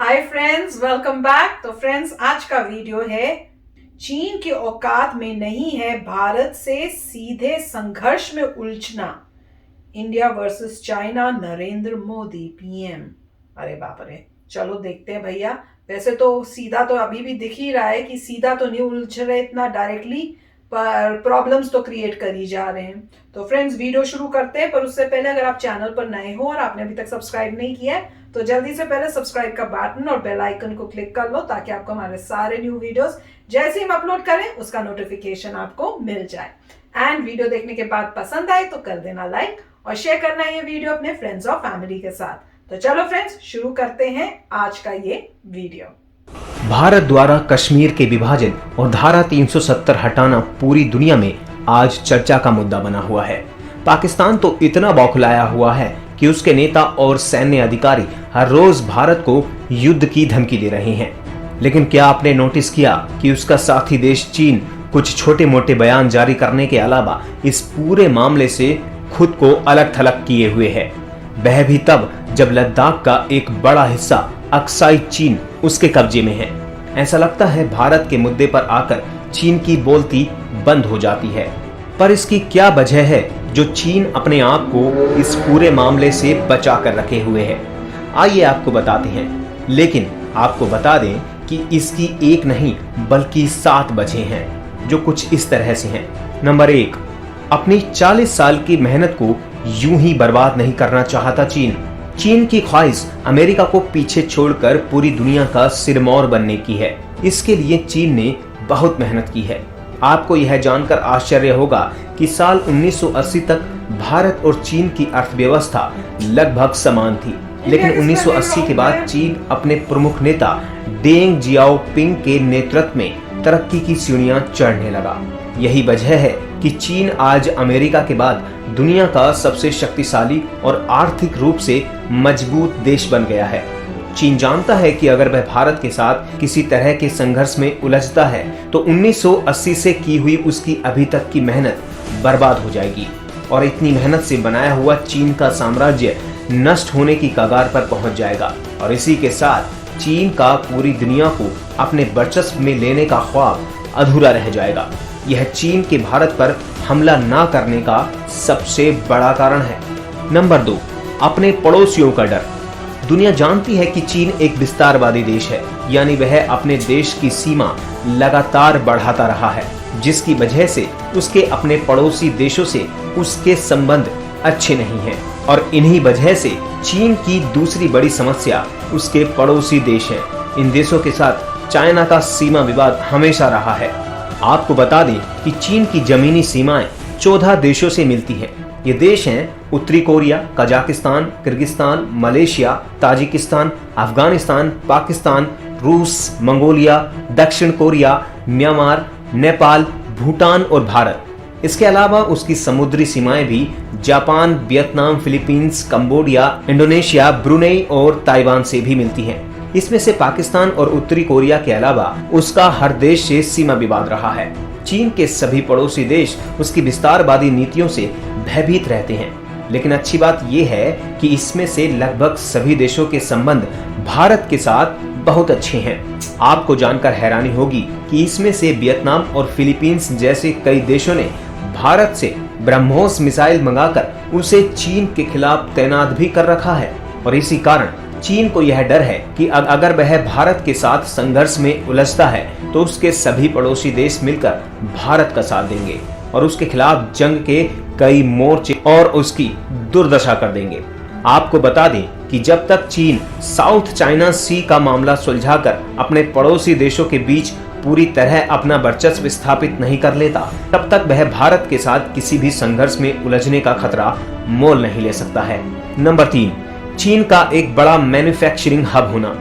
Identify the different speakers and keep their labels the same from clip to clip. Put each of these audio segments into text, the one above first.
Speaker 1: Hi friends, welcome back. तो friends, आज का वीडियो है चीन की औकात में नहीं है भारत से सीधे संघर्ष में उलझना। India versus China, Narendra Modi PM. अरे बाप रे, चलो देखते हैं भैया। वैसे तो सीधा तो अभी भी दिख ही रहा है कि सीधा तो नहीं उलझ रहे इतना डायरेक्टली, पर प्रॉब्लम्स तो क्रिएट कर ही जा रहे हैं। तो फ्रेंड्स, वीडियो शुरू करते हैं, पर उससे पहले अगर आप चैनल पर नए हो और आपने अभी तक सब्सक्राइब नहीं किया है तो जल्दी से पहले सब्सक्राइब का बटन और बेल आइकन को क्लिक कर लो, ताकि आपको हमारे सारे न्यू वीडियोस जैसे ही हम अपलोड करें उसका नोटिफिकेशन आपको मिल जाए। एंड वीडियो देखने के बाद पसंद आए तो कर देना लाइक और शेयर करना ये वीडियो अपने फ्रेंड्स और फैमिली के साथ। तो चलो फ्रेंड्स, शुरू करते हैं आज का ये वीडियो।
Speaker 2: भारत द्वारा कश्मीर के विभाजन और धारा 370 हटाना पूरी दुनिया में आज चर्चा का मुद्दा बना हुआ है। पाकिस्तान तो इतना बौखलाया हुआ है कि उसके नेता और सैन्य अधिकारी हर रोज भारत को युद्ध की धमकी दे रहे हैं। लेकिन क्या आपने नोटिस किया कि उसका साथी देश चीन कुछ छोटे मोटे बयान जारी करने के अलावा इस पूरे मामले से खुद को अलग थलग किए हुए है। वह भी तब जब लद्दाख का एक बड़ा हिस्सा अक्साई चीन उसके कब्जे में है। ऐसा लगता है भारत के मुद्दे पर आकर चीन की बोलती बंद हो जाती है। पर इसकी क्या वजह है जो चीन अपने आप को इस पूरे मामले से बचा कर रखे हुए है? आइए आपको बताते हैं। लेकिन आपको बता दें कि इसकी एक नहीं बल्कि 7 वजह हैं, जो कुछ इस तरह से हैं। नंबर 1, अपनी 40 साल की मेहनत को यूं ही बर्बाद नहीं करना चाहता चीन। चीन की ख्वाहिश अमेरिका को पीछे छोड़कर पूरी दुनिया का सिरमौर बनने की है। इसके लिए चीन ने बहुत मेहनत की है। आपको यह जानकर आश्चर्य होगा कि साल 1980 तक भारत और चीन की अर्थव्यवस्था लगभग समान थी। लेकिन 1980 के बाद चीन अपने प्रमुख नेता डेंग जियाओपिंग के नेतृत्व में तरक्की की सीढ़ियां चढ़ने लगा। यही वजह है कि चीन आज अमेरिका के बाद दुनिया का सबसे शक्तिशाली और आर्थिक रूप से मजबूत देश बन गया है। चीन जानता है कि अगर वह भारत के साथ किसी तरह के संघर्ष में उलझता है तो 1980 से की हुई उसकी अभी तक की मेहनत बर्बाद हो जाएगी और इतनी मेहनत से बनाया हुआ चीन का साम्राज्य नष्ट होने की कगार पर पहुंच जाएगा। और इसी के साथ चीन का पूरी दुनिया को अपने वर्चस्व में लेने का ख्वाब अधूरा रह जाएगा। यह चीन के भारत पर हमला ना करने का सबसे बड़ा कारण है। नंबर 2, अपने पड़ोसियों का डर। दुनिया जानती है कि चीन एक विस्तारवादी देश है, यानी वह अपने देश की सीमा लगातार बढ़ाता रहा है, जिसकी वजह से उसके अपने पड़ोसी देशों से उसके संबंध अच्छे नहीं हैं। और इन्हीं वजह से चीन की दूसरी बड़ी समस्या उसके पड़ोसी देश हैं। इन देशों के साथ चाइना का सीमा विवाद हमेशा रहा है। आपको बता दें कि चीन की जमीनी सीमाएं 14 देशों से मिलती हैं। ये देश हैं उत्तरी Korea, Kazakhstan, Kyrgyzstan, Malaysia, Tajikistan, Afghanistan, Pakistan, रूस, मंगोलिया, दक्षिण कोरिया, म्यांमार, नेपाल, भूटान और भारत। इसके अलावा उसकी समुद्री सीमाएं भी Japan, Vietnam, Philippines, Cambodia, Indonesia, Brunei और ताइवान से भी मिलती हैं। इसमें से पाकिस्तान और उत्तरी कोरिया के अलावा उसका हर देश से सीमा विवाद रहा है। चीन के सभी पड़ोसी देश उसकी विस्तारवादी नीतियों से भयभीत रहते हैं। लेकिन अच्छी बात यह है कि इसमें से लगभग सभी देशों के संबंध भारत के साथ बहुत अच्छे हैं। आपको जानकर हैरानी होगी कि इसमें से वियतनाम और फिलीपींस जैसे कई देशों ने भारत से ब्रह्मोस मिसाइल मंगाकर उसे चीन के खिलाफ तैनात भी कर रखा है। और इसी कारण चीन को यह डर है कि अगर वह भारत के साथ संघर्ष में उलझता है तो उसके सभी पड़ोसी देश मिलकर भारत का साथ देंगे और उसके खिलाफ जंग के कई मोर्चे और उसकी दुर्दशा कर देंगे। आपको बता दें कि जब तक चीन साउथ चाइना सी का मामला सुलझाकर अपने पड़ोसी देशों के बीच पूरी तरह अपना वर्चस्व स्थापित नहीं कर लेता, तब तक वह भारत के साथ किसी भी संघर्ष में उलझने का खतरा मोल नहीं ले सकता है। नंबर 3, चीन का एक बड़ा मैन्युफैक्चरिंग हब होना।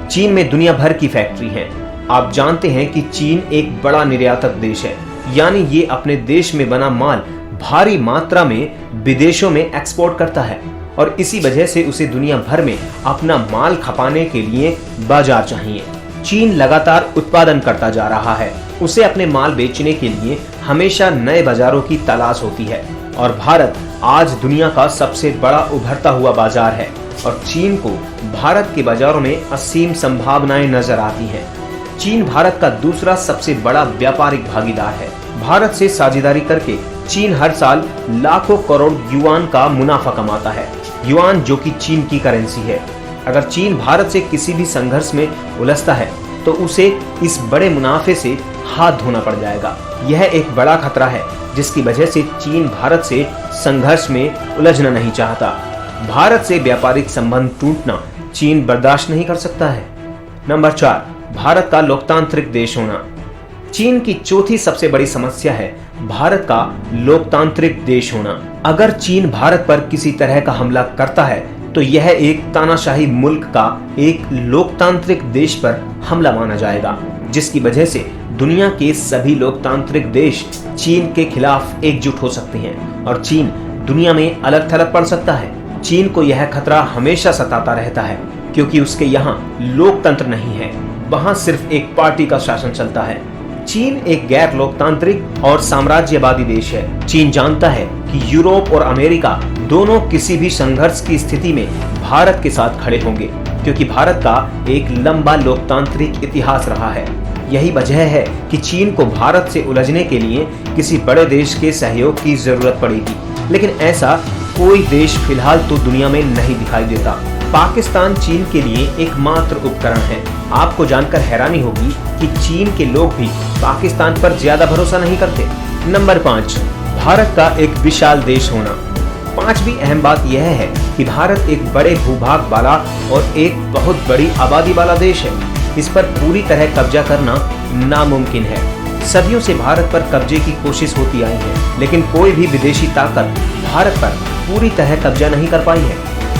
Speaker 2: चीन में दुनिया भर की फैक्ट्री है। आप जानते हैं कि चीन एक बड़ा निर्यातक देश है, यानी ये अपने देश में बना माल भारी मात्रा में विदेशों में एक्सपोर्ट करता है और इसी वजह से उसे दुनिया भर में अपना माल खपाने के लिए बाजार चाहिए। चीन लगातार उत्पादन करता जा रहा है। उसे अपने माल बेचने के लिए हमेशा नए बाजारों की तलाश होती है और भारत आज दुनिया का सबसे बड़ा उभरता हुआ बाजार है। और चीन को भारत के बाजारों में असीम संभावनाएं नजर आती हैं। चीन भारत का दूसरा सबसे बड़ा व्यापारिक भागीदार है। भारत से साझेदारी करके चीन हर साल लाखों करोड़ युआन का मुनाफा कमाता है। युआन जो कि चीन की करेंसी है। अगर चीन भारत से किसी भी संघर्ष में उलझता है तो उसे इस बड़े मुनाफे से हाथ धोना पड़ जाएगा। यह एक बड़ा खतरा है जिसकी वजह से चीन भारत से संघर्ष में उलझना नहीं चाहता। भारत से व्यापारिक संबंध टूटना चीन बर्दाश्त नहीं कर सकता है। नंबर 4, भारत का लोकतांत्रिक देश होना। चीन की चौथी सबसे बड़ी समस्या है भारत का लोकतांत्रिक देश होना। अगर चीन भारत पर किसी तरह का हमला करता है तो यह एक तानाशाही मुल्क का एक लोकतांत्रिक देश पर हमला माना जाएगा, जिसकी वजह से दुनिया के सभी लोकतांत्रिक देश चीन के खिलाफ एकजुट हो सकते हैं और चीन दुनिया में अलग थलग पड़ सकता है। चीन को यह खतरा हमेशा सताता रहता है क्योंकि उसके यहाँ लोकतंत्र नहीं है, वहाँ सिर्फ एक पार्टी का शासन चलता है। चीन एक गैर लोकतांत्रिक और साम्राज्यवादी देश है। चीन जानता है कि यूरोप और अमेरिका दोनों किसी भी संघर्ष की स्थिति में भारत के साथ खड़े होंगे क्योंकि भारत का एक लंबा लोकतांत्रिक इतिहास रहा है। यही वजह है कि चीन को भारत से उलझने के लिए किसी बड़े देश के सहयोग की जरूरत पड़ेगी, लेकिन ऐसा कोई देश फिलहाल तो दुनिया में नहीं दिखाई देता। पाकिस्तान चीन के लिए एकमात्र उपकरण है। आपको जानकर हैरानी होगी कि चीन के लोग भी पाकिस्तान पर ज्यादा भरोसा नहीं करते। नंबर 5, भारत का एक विशाल देश होना। पांचवी अहम बात यह है कि भारत एक बड़े भूभाग वाला और एक बहुत बड़ी आबादी वाला देश है। इस पर पूरी तरह कब्जा करना नामुमकिन है। सदियों से भारत पर कब्जे की कोशिश होती आई है, लेकिन कोई भी विदेशी ताकत भारत पर पूरी तरह कब्जा नहीं कर पाई है।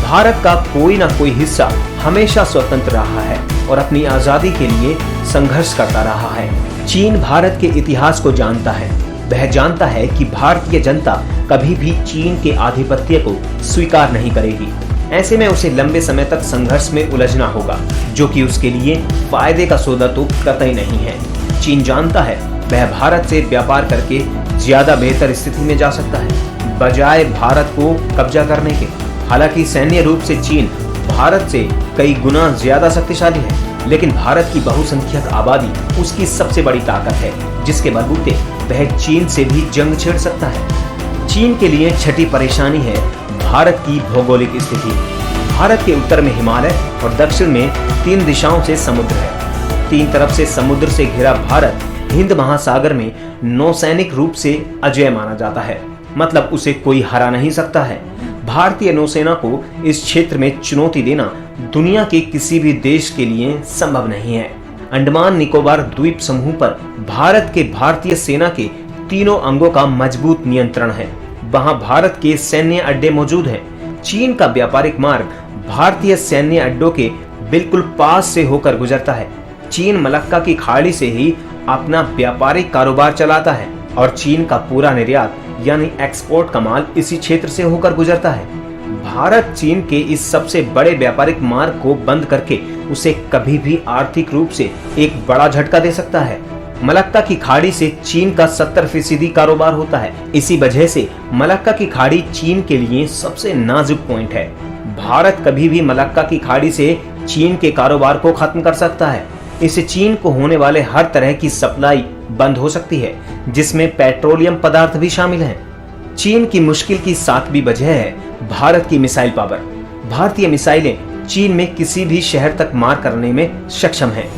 Speaker 2: भारत का कोई ना कोई हिस्सा हमेशा स्वतंत्र रहा है और अपनी आजादी के लिए संघर्ष करता रहा है। चीन भारत के इतिहास को जानता है। वह जानता है कि भारतीय जनता कभी भी चीन के आधिपत्य को स्वीकार नहीं करेगी। ऐसे में उसे लंबे समय तक संघर्ष में उलझना होगा, जो कि उसके लिए फायदे का सौदा तो कतई नहीं है। चीन जानता है वह भारत से व्यापार करके ज्यादा बेहतर स्थिति में जा सकता है बजाय भारत को कब्जा करने के। हालांकि सैन्य रूप से चीन भारत से कई गुना ज्यादा शक्तिशाली है, लेकिन भारत की बहुसंख्यक आबादी उसकी सबसे बड़ी ताकत है, जिसके बलबूते वह चीन से भी जंग छेड़ सकता है। चीन के लिए छठी परेशानी है भारत की भौगोलिक स्थिति। भारत के उत्तर में हिमालय और दक्षिण में 3 दिशाओं से समुद्र है। 3 तरफ से समुद्र से घिरा भारत हिंद महासागर में नौसैनिक रूप से अजेय माना जाता है, मतलब उसे कोई हरा नहीं सकता है। भारतीय नौसेना को इस क्षेत्र में चुनौती देना दुनिया के किसी भी देश के लिए संभव नहीं है। अंडमान निकोबार द्वीप समूह पर भारत के भारतीय सेना के तीनों अंगों का मजबूत नियंत्रण है। वहां भारत के सैन्य अड्डे मौजूद हैं। चीन का व्यापारिक मार्ग भारतीय सैन्य अड्डों के बिल्कुल पास से होकर गुजरता है। चीन मलक्का की खाड़ी से ही अपना व्यापारिक कारोबार चलाता है और चीन का पूरा निर्यात यानी एक्सपोर्ट का माल इसी क्षेत्र से होकर गुजरता है। भारत चीन के इस सबसे बड़े व्यापारिक मार्ग को बंद करके उसे कभी भी आर्थिक रूप से एक बड़ा झटका दे सकता है। मलक्का की खाड़ी से चीन का 70% कारोबार होता है। इसी वजह से मलक्का की खाड़ी चीन के लिए सबसे नाजुक पॉइंट है। भारत कभी भी मलक्का की खाड़ी से चीन के कारोबार को खत्म कर सकता है। इससे चीन को होने वाले हर तरह की सप्लाई बंद हो सकती है, जिसमें पेट्रोलियम पदार्थ भी शामिल हैं। चीन की मुश्किल की 7वीं वजह है भारत की मिसाइल पावर। भारतीय मिसाइलें चीन में किसी भी शहर तक मार करने में सक्षम हैं।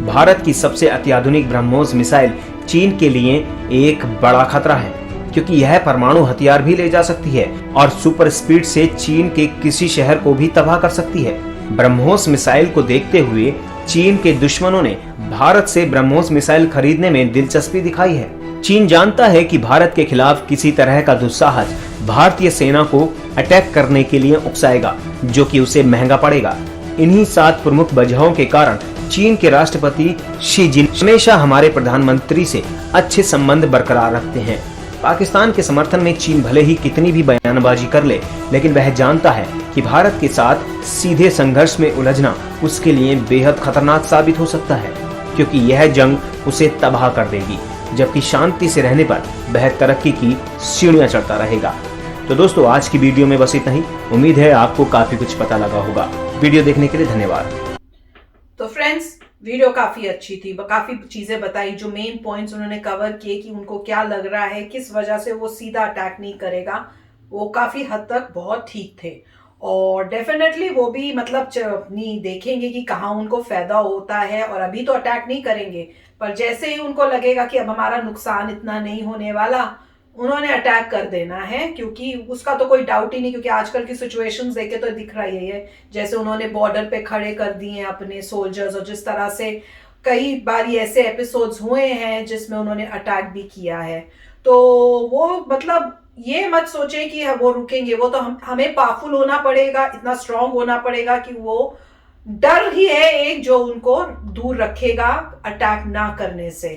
Speaker 2: भारत की सबसे अत्याधुनिक ब्रह्मोस मिसाइल चीन के लिए एक बड़ा खतरा है, क्योंकि यह परमाणु हथियार भी ले जा सकती है और सुपर स्पीड से चीन के किसी शहर को भी तबाह कर सकती है। ब्रह्मोस मिसाइल को देखते हुए चीन के दुश्मनों ने भारत से ब्रह्मोस मिसाइल खरीदने में दिलचस्पी दिखाई है। चीन जानता है कि भारत के खिलाफ किसी तरह का दुस्साहस भारतीय सेना को अटैक करने के लिए उकसाएगा, जो कि उसे महंगा पड़ेगा। इन्हीं 7 प्रमुख वजहों के कारण चीन के राष्ट्रपति शी जिनपिंग हमेशा हमारे प्रधानमंत्री से अच्छे संबंध बरकरार रखते हैं। पाकिस्तान के समर्थन में चीन भले ही कितनी भी बयानबाजी कर ले, लेकिन वह जानता है कि भारत के साथ सीधे संघर्ष में उलझना उसके लिए बेहद खतरनाक साबित हो सकता है, क्योंकि यह जंग उसे तबाह कर देगी, जबकि शांति से रहने पर वह तरक्की की सीढ़ियां चढ़ता रहेगा। तो दोस्तों आज की वीडियो में बस इतना ही। उम्मीद है आपको काफी कुछ पता लगा होगा। वीडियो देखने के लिए धन्यवाद।
Speaker 1: तो फ्रेंड्स, वीडियो काफी अच्छी थी, काफी चीजें बताई, जो मेन पॉइंट्स उन्होंने कवर किए कि उनको क्या लग रहा है, किस वजह से वो सीधा अटैक नहीं करेगा, वो काफी हद तक बहुत ठीक थे। और डेफिनेटली वो भी मतलब नहीं देखेंगे कि कहाँ उनको फायदा होता है, और अभी तो अटैक नहीं करेंगे, पर जैसे ही उनको लगेगा कि अब हमारा नुकसान इतना नहीं होने वाला, उन्होंने अटैक कर देना है, क्योंकि उसका तो कोई डाउट ही नहीं, क्योंकि आजकल की सिचुएशंस देखे तो दिख रहा ही है, जैसे उन्होंने बॉर्डर पे खड़े कर दिए हैं अपने सोल्जर्स, और जिस तरह से कई बार ऐसे एपिसोड्स हुए हैं जिसमें उन्होंने अटैक भी किया है। तो वो मतलब ये मत सोचे कि वो रुकेंगे, वो तो हमें पावरफुल होना पड़ेगा, इतना स्ट्रांग होना पड़ेगा कि वो डर ही है एक जो उनको दूर रखेगा अटैक ना करने से।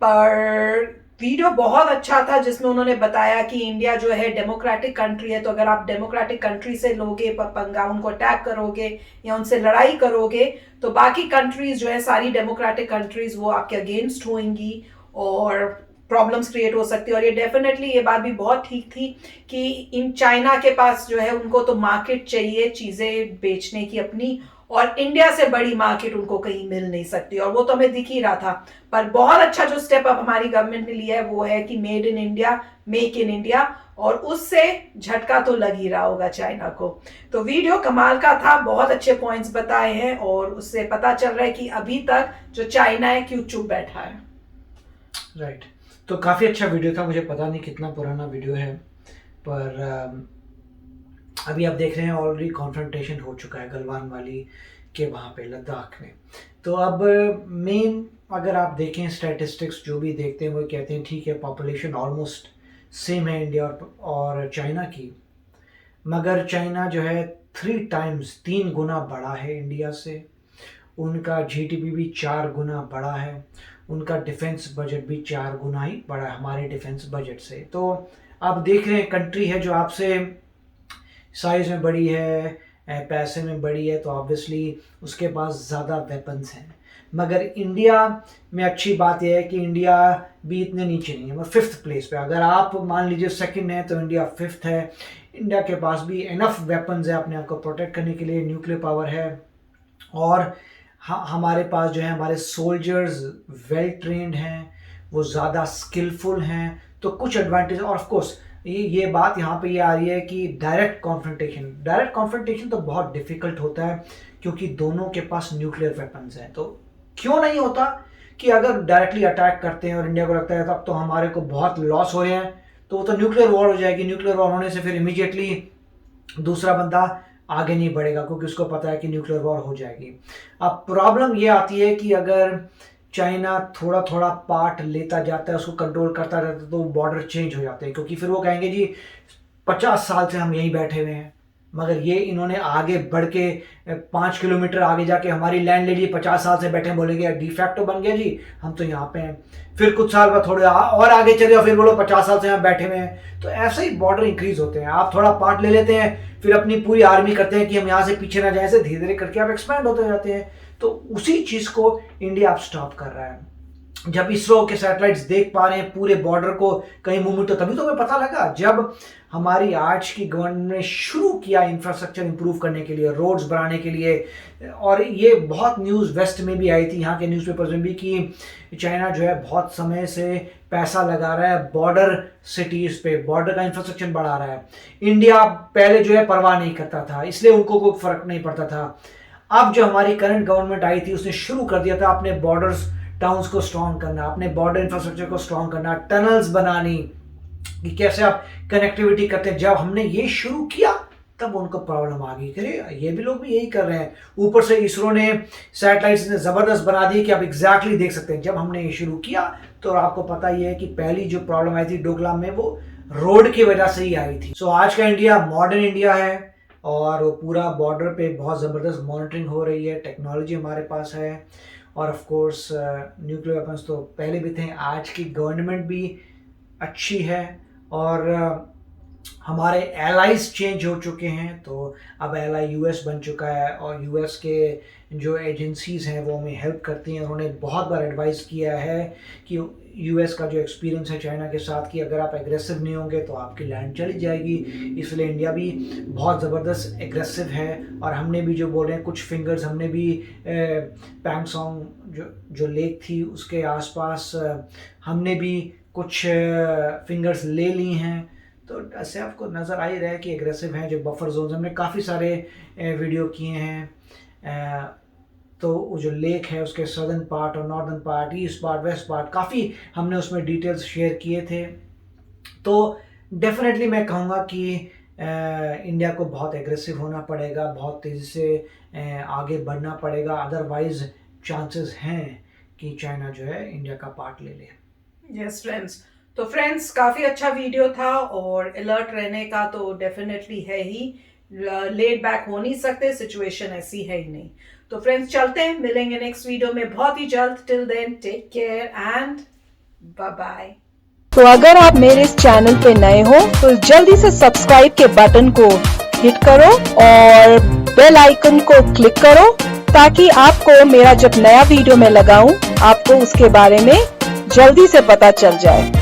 Speaker 1: पर वीडियो बहुत अच्छा था जिसमें उन्होंने बताया कि इंडिया जो है डेमोक्रेटिक कंट्री है, तो अगर आप डेमोक्रेटिक कंट्री से लोगे पंगा, उनको अटैक करोगे या उनसे लड़ाई करोगे, तो बाकी कंट्रीज जो है सारी डेमोक्रेटिक कंट्रीज वो आपके अगेंस्ट होंगी और प्रॉब्लम्स क्रिएट हो सकती है। और ये डेफिनेटली ये बात भी बहुत ठीक थी कि इन चाइना के पास जो है उनको तो मार्केट चाहिए चीजें बेचने की अपनी, और इंडिया से बड़ी मार्केट उनको कहीं मिल नहीं सकती, और वो तो हमें दिख ही रहा था। पर बहुत अच्छा जो स्टेप अब हमारी गवर्नमेंट ने लिया है वो है कि made in India, make in India, और उससे झटका तो लग ही रहा होगा चाइना को। तो वीडियो कमाल का था, बहुत अच्छे पॉइंट्स बताए हैं, और उससे पता चल रहा है कि अभी तक जो चाइना है क्यों चुप बैठा है।
Speaker 3: राइट, तो काफ़ी अच्छा वीडियो था। मुझे पता नहीं कितना पुराना वीडियो है, पर अभी आप देख रहे हैं ऑलरेडी कॉन्फ्रंटेशन हो चुका है गलवान वाली के वहाँ पे लद्दाख में। तो अब मेन अगर आप देखें स्टैटिस्टिक्स जो भी देखते हैं वो कहते हैं ठीक है पॉपुलेशन ऑलमोस्ट सेम है इंडिया और चाइना की, मगर चाइना जो है 3 गुना बड़ा है इंडिया से, उनका जीडीपी भी 4 गुना बड़ा है, उनका डिफेंस बजट भी 4 गुना ही बड़ा है हमारे डिफेंस बजट से। तो आप देख रहे हैं कंट्री है जो आपसे साइज में बड़ी है, पैसे में बड़ी है, तो ऑब्वियसली उसके पास ज़्यादा वेपन्स हैं। मगर इंडिया में अच्छी बात यह है कि इंडिया भी इतने नीचे नहीं है, वो 5th प्लेस पे। अगर आप मान लीजिए 2nd है तो इंडिया 5th है। इंडिया के पास भी इनफ वेपन्स है अपने आप को प्रोटेक्ट करने के लिए, न्यूक्लियर पावर है, और हमारे पास जो है हमारे सोल्जर्स वेल ट्रेंड हैं, वो ज़्यादा स्किलफुल हैं, तो कुछ एडवांटेज। और ऑफ कोर्स ये बात यहाँ पे ये आ रही है कि डायरेक्ट कॉन्फ्रंटेशन तो बहुत डिफिकल्ट होता है क्योंकि दोनों के पास न्यूक्लियर वेपन्स हैं। तो क्यों नहीं होता कि अगर डायरेक्टली अटैक करते हैं और इंडिया को लगता है तब तो हमारे को बहुत लॉस हो रहे हैं, तो वो तो न्यूक्लियर वॉर हो जाएगी। न्यूक्लियर वॉर होने से फिर इमीडिएटली दूसरा बंदा आगे नहीं बढ़ेगा क्योंकि उसको पता है कि न्यूक्लियर वॉर हो जाएगी। अब प्रॉब्लम ये आती है कि अगर चाइना थोड़ा थोड़ा पार्ट लेता जाता है, उसको कंट्रोल करता रहता है, तो बॉर्डर चेंज हो जाते हैं, क्योंकि फिर वो कहेंगे जी 50 साल से हम यहीं बैठे हुए हैं। मगर ये इन्होंने आगे बढ़ के 5 किलोमीटर आगे जाके हमारी लैंड ले ली, 50 साल से बैठे, बोलेंगे डिफैक्टो बन गया जी, हम तो यहाँ पे हैं। फिर कुछ साल बाद थोड़े और आगे चले और फिर बोलो 50 साल से यहाँ बैठे हुए हैं। तो ऐसे ही बॉर्डर इंक्रीज होते हैं। आप थोड़ा पार्ट ले लेते हैं, फिर अपनी पूरी आर्मी करते हैं कि हम यहाँ से पीछे ना जाए, ऐसे धीरे धीरे करके आप एक्सपैंड होते जाते हैं। तो उसी चीज को इंडिया अब स्टॉप कर रहा है। जब इसरो के सैटेलाइट्स देख पा रहे हैं पूरे बॉर्डर को कहीं मूवमेंट, तो तभी तो हमें पता लगा जब हमारी आज की गवर्नमेंट ने शुरू किया इंफ्रास्ट्रक्चर इंप्रूव करने के लिए, रोड्स बनाने के लिए। और ये बहुत न्यूज़ वेस्ट में भी आई थी, यहाँ के न्यूज़पेपर्स में भी, कि चाइना जो है बहुत समय से पैसा लगा रहा है बॉर्डर सिटीज़ पे, बॉर्डर का इंफ्रास्ट्रक्चर बढ़ा रहा है। इंडिया पहले जो है परवाह नहीं करता था, इसलिए उनको कोई फर्क नहीं पड़ता था। अब जो हमारी करंट गवर्नमेंट आई थी उसने शुरू कर दिया था अपने बॉर्डर्स टाउन्स को स्ट्रॉन्ग करना, अपने बॉर्डर इंफ्रास्ट्रक्चर को स्ट्रॉन्ग करना, टनल्स बनानी, कि कैसे आप कनेक्टिविटी करते हैं। जब हमने ये शुरू किया तब उनको प्रॉब्लम आ गई, अरे ये भी लोग भी यही कर रहे हैं। ऊपर से इसरो ने सैटेलाइट्स ने ज़बरदस्त बना दी कि आप एग्जैक्टली देख सकते हैं। जब हमने ये शुरू किया तो आपको पता ही है कि पहली जो प्रॉब्लम आई थी डोकलाम में, वो रोड की वजह से ही आई थी। सो आज का इंडिया मॉडर्न इंडिया है और वो पूरा बॉर्डर पे बहुत ज़बरदस्त मॉनिटरिंग हो रही है, टेक्नोलॉजी हमारे पास है, और ऑफ कोर्स न्यूक्लियर वेपन्स तो पहले भी थे। आज की गवर्नमेंट भी अच्छी है और हमारे एलाइज चेंज हो चुके हैं, तो अब एलाई यूएस बन चुका है और यूएस के जो एजेंसीज़ हैं वो हमें हेल्प करती हैं। उन्होंने बहुत बार एडवाइस किया है कि यूएस का जो एक्सपीरियंस है चाइना के साथ कि अगर आप एग्रेसिव नहीं होंगे तो आपकी लैंड चली जाएगी, इसलिए इंडिया भी बहुत ज़बरदस्त एग्रेसिव है। और हमने भी जो बोले हैं कुछ फिंगर्स, हमने भी पैंगसोंग जो लेक थी उसके आसपास हमने भी कुछ फिंगर्स ले ली हैं। तो ऐसे आपको नज़र आ ही रहा है कि एग्रेसिव हैं। जो बफर जोन हमने काफ़ी सारे वीडियो किए हैं, तो वो जो लेक है उसके सदर्न पार्ट और northern part, east part, west part, काफ़ी हमने उसमें डिटेल्स शेयर किए थे। तो डेफिनेटली मैं कहूँगा कि इंडिया को बहुत एग्रेसिव होना पड़ेगा, बहुत तेज़ी से आगे बढ़ना पड़ेगा, अदरवाइज़ चांसेस हैं कि चाइना जो है इंडिया का पार्ट ले ले।
Speaker 1: यस फ्रेंड्स, तो फ्रेंड्स काफ़ी अच्छा वीडियो था और अलर्ट रहने का तो डेफिनेटली है ही, लेट बैक हो नहीं सकते, सिचुएशन ऐसी है ही नहीं। तो फ्रेंड्स चलते हैं, मिलेंगे नेक्स्ट वीडियो में बहुत ही जल्द। Till then take care and bye bye.
Speaker 4: तो अगर आप मेरे इस चैनल पे नए हो तो जल्दी से सब्सक्राइब के बटन को हिट करो और बेल आइकन को क्लिक करो ताकि आपको मेरा जब नया वीडियो मैं लगाऊं आपको उसके बारे में जल्दी से पता चल जाए।